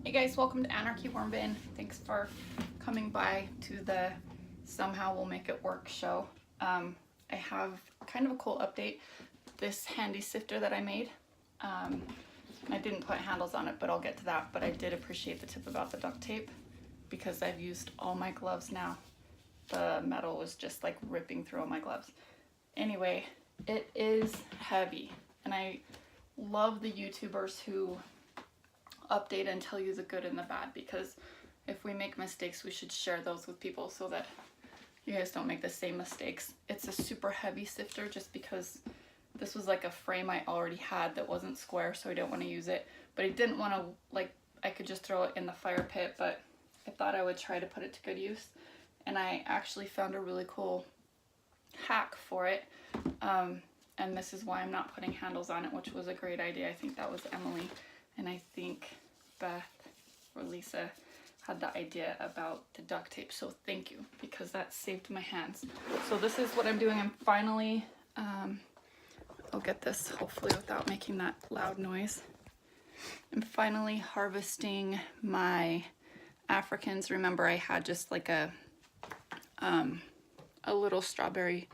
Hey guys, welcome to Anarchy Worm Bin. Thanks for coming by to the Somehow We'll Make It Work show. I have kind of a cool update. This handy sifter that I made, I didn't put handles on it, but I'll get to that. But I did appreciate the tip about the duct tape because I've used all my gloves now. The metal was just like ripping through all my gloves. Anyway, it is heavy, and I love the YouTubers who update and tell you the good and the bad, because if we make mistakes, we should share those with people so that you guys don't make the same mistakes. It's a super heavy sifter just because this was like a frame I already had that wasn't square, so I didn't want to use it. But I didn't want to, like, I could just throw it in the fire pit, but I thought I would try to put it to good use. And I actually found a really cool hack for it. And this is why I'm not putting handles on it, which was a great idea. I think that was Emily. And I think Beth or Lisa had the idea about the duct tape. So thank you, because that saved my hands. So this is what I'm doing. I'm finally, I'll get this hopefully without making that loud noise. I'm finally harvesting my Africans. Remember, I had just like a little strawberry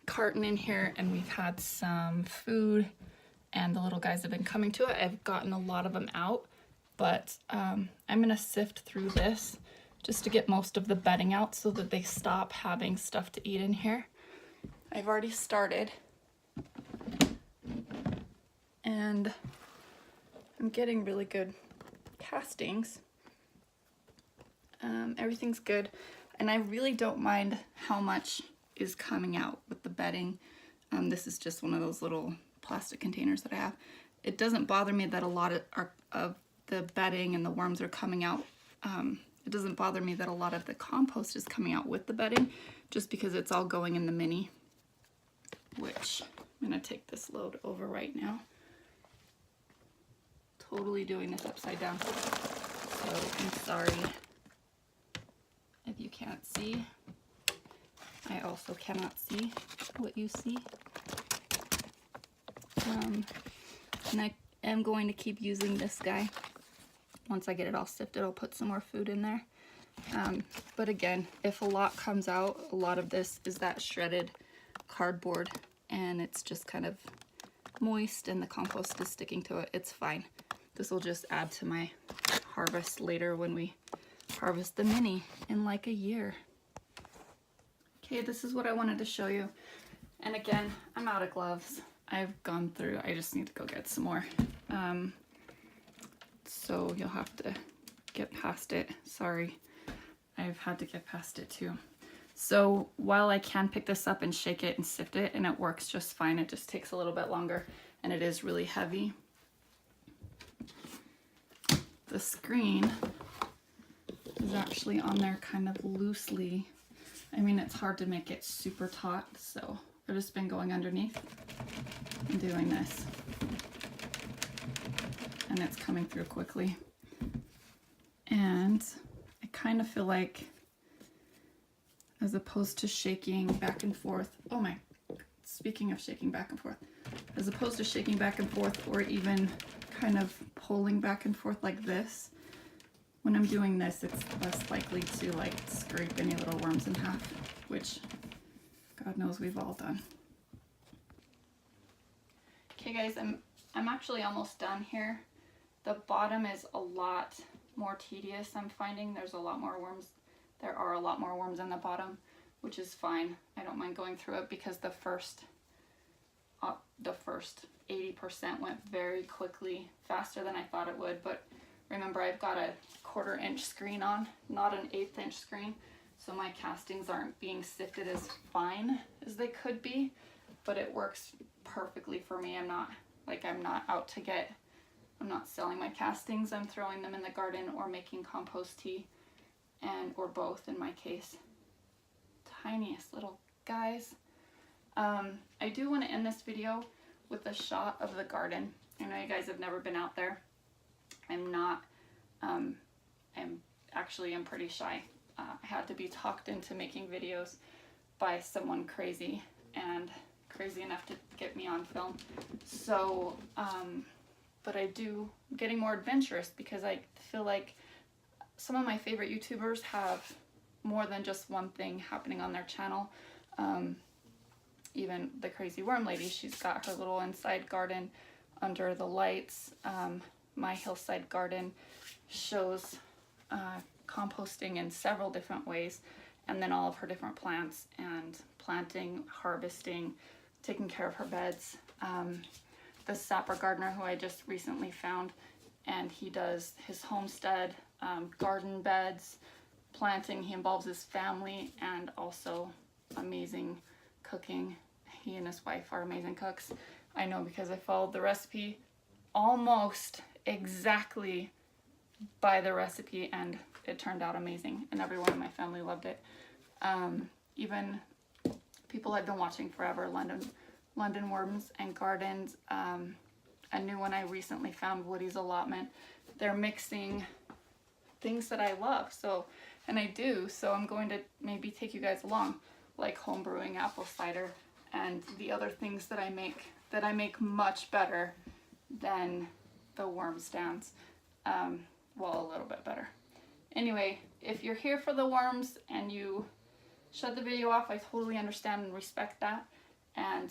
carton in here, and we've had some food and the little guys have been coming to it. I've gotten a lot of them out, but I'm gonna sift through this just to get most of the bedding out so that they stop having stuff to eat in here. I've already started, and I'm getting really good castings. Everything's good, and I really don't mind how much is coming out with the bedding. This is just one of those little plastic containers that I have. It doesn't bother me that a lot of the bedding and the worms are coming out. It doesn't bother me that a lot of the compost is coming out with the bedding, just because it's all going in the mini, which I'm gonna take this load over right now. Totally doing this upside down. So I'm sorry if you can't see. I also cannot see what you see. And I am going to keep using this guy. Once I get it all sifted, I'll put some more food in there. But again, if a lot comes out, a lot of this is that shredded cardboard, and it's just kind of moist and the compost is sticking to it. It's fine. This will just add to my harvest later when we harvest the mini in like a year. Okay, this is what I wanted to show you. And again, I'm out of gloves. I've gone through, I just need to go get some more. So you'll have to get past it. Sorry, I've had to get past it too. So while I can pick this up and shake it and sift it, and it works just fine, it just takes a little bit longer, and it is really heavy. The screen is actually on there kind of loosely. I mean, it's hard to make it super taut, so I've just been going underneath and doing this, and it's coming through quickly. And I kind of feel like, as opposed to shaking back and forth, oh my, speaking of shaking back and forth, as opposed to shaking back and forth or even kind of pulling back and forth like this, when I'm doing this, it's less likely to like scrape any little worms in half, which God knows we've all done. Okay guys, I'm actually almost done here. The bottom is a lot more tedious, I'm finding. There's a lot more worms. There are a lot more worms in the bottom, which is fine. I don't mind going through it because the first 80% went very quickly, faster than I thought it would. But remember, I've got a 1/4 inch screen on, not an 1/8 inch screen. So my castings aren't being sifted as fine as they could be, but it works perfectly for me. I'm not out to get, I'm not selling my castings. I'm throwing them in the garden or making compost tea, or both in my case. Tiniest little guys. I do want to end this video with a shot of the garden. I know you guys have never been out there. I'm not, I'm pretty shy. I had to be talked into making videos by someone crazy and crazy enough to get me on film. So but I'm getting more adventurous because I feel like some of my favorite YouTubers have more than just one thing happening on their channel. Even the Crazy Worm Lady, she's got her little inside garden under the lights. My hillside garden shows composting in several different ways, and then all of her different plants and planting, harvesting, taking care of her beds. The sapper gardener who I just recently found, and he does his homestead, garden beds, planting. He involves his family, and also amazing cooking. He and his wife are amazing cooks. I know because I followed the recipe almost exactly by the recipe, and it turned out amazing, and everyone in my family loved it. Even people I've been watching forever, London Worms and Gardens, a new one I recently found, Woody's Allotment. They're mixing things that I love, and I do, so I'm going to maybe take you guys along, like home brewing apple cider and the other things that I make much better than the worm stands. Well, a little bit better. Anyway, if you're here for the worms and you shut the video off, I totally understand and respect that. And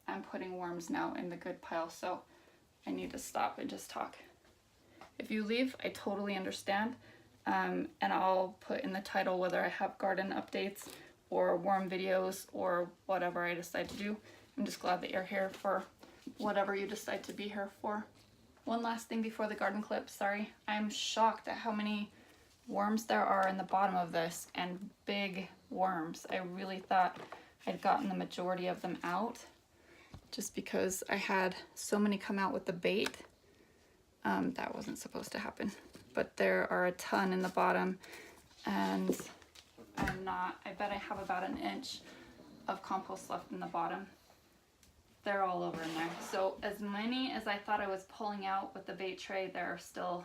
I'm putting worms now in the good pile, so I need to stop and just talk. If you leave, I totally understand. And I'll put in the title whether I have garden updates or worm videos or whatever I decide to do. I'm just glad that you're here for whatever you decide to be here for. One last thing before the garden clip, sorry. I'm shocked at how many worms there are in the bottom of this, and big worms. I really thought I'd gotten the majority of them out just because I had so many come out with the bait. That wasn't supposed to happen, but there are a ton in the bottom, and I bet I have about an inch of compost left in the bottom. They're all over in there. So as many as I thought I was pulling out with the bait tray, there are still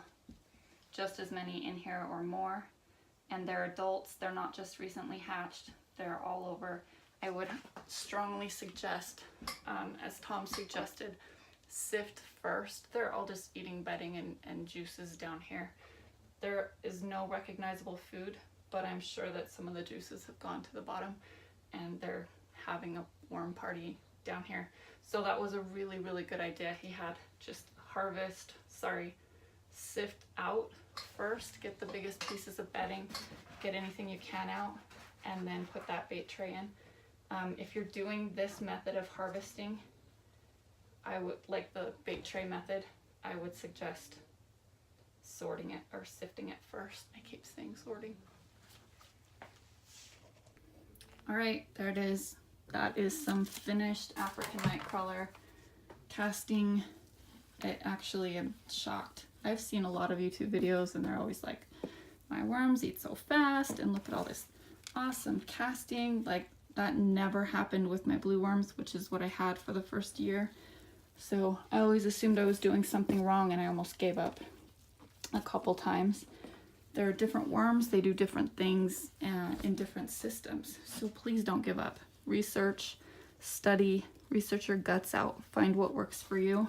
just as many in here or more. And they're adults, they're not just recently hatched, they're all over. I would strongly suggest, as Tom suggested, sift first. They're all just eating bedding and juices down here. There is no recognizable food, but I'm sure that some of the juices have gone to the bottom and they're having a worm party down here. So that was a really, really good idea. He had just sift out first, get the biggest pieces of bedding, get anything you can out, and then put that bait tray in. If you're doing this method of harvesting, I would, like the bait tray method, I would suggest sorting it or sifting it first. I keep saying sorting. All right, there it is. That is some finished African nightcrawler casting. I actually am shocked. I've seen a lot of YouTube videos and they're always like, my worms eat so fast and look at all this awesome casting. Like, that never happened with my blue worms, which is what I had for the first year. So I always assumed I was doing something wrong, and I almost gave up a couple times. There are different worms, they do different things in different systems. So please don't give up. Research, study, research your guts out, find what works for you.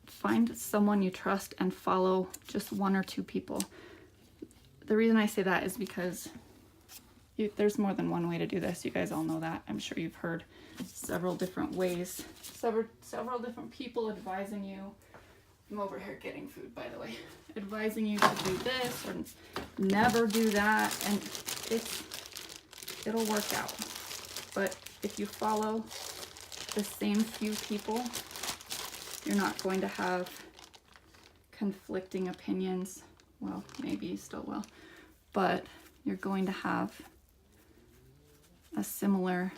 Find someone you trust and follow just one or two people. The reason I say that is because there's more than one way to do this. You guys all know that. I'm sure you've heard several different ways, several different people advising you. I'm over here getting food, by the way. Advising you to do this or never do that, and it'll work out. But if you follow the same few people, you're not going to have conflicting opinions. Well, maybe you still will, but you're going to have a similar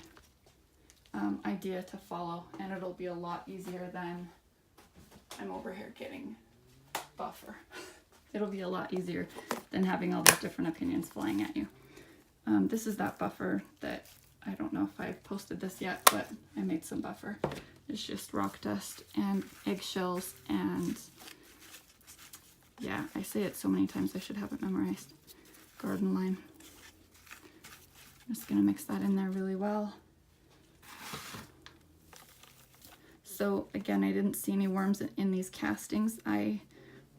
idea to follow, and it'll be a lot easier than I'm over here getting buffer. It'll be a lot easier than having all these different opinions flying at you. This is that buffer that, I don't know if I've posted this yet, but I made some buffer. It's just rock dust and eggshells, and yeah, I say it so many times I should have it memorized. Garden lime. I'm just gonna mix that in there really well. So again, I didn't see any worms in these castings. I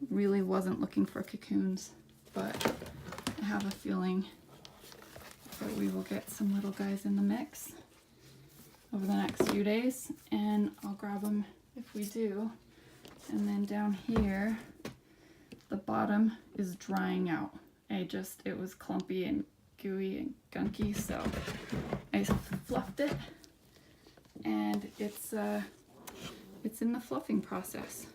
really wasn't looking for cocoons, but I have a feeling that we will get some little guys in the mix over the next few days, and I'll grab them if we do. And then down here, the bottom is drying out. It was clumpy and gooey and gunky, so I fluffed it, and it's in the fluffing process.